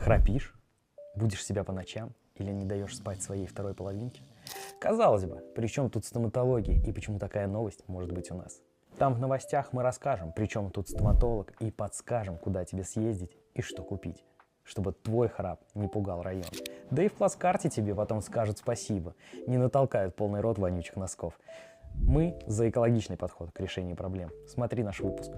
Храпишь? Будешь себя по ночам? Или не даешь спать своей второй половинке? Казалось бы, при чем тут стоматология и почему такая новость может быть у нас? Там в новостях мы расскажем, при чем тут стоматолог, и подскажем, куда тебе съездить и что купить, чтобы твой храп не пугал район. Да и в плацкарте тебе потом скажут спасибо, не натолкают полный рот вонючих носков. Мы за экологичный подход к решению проблем. Смотри наш выпуск.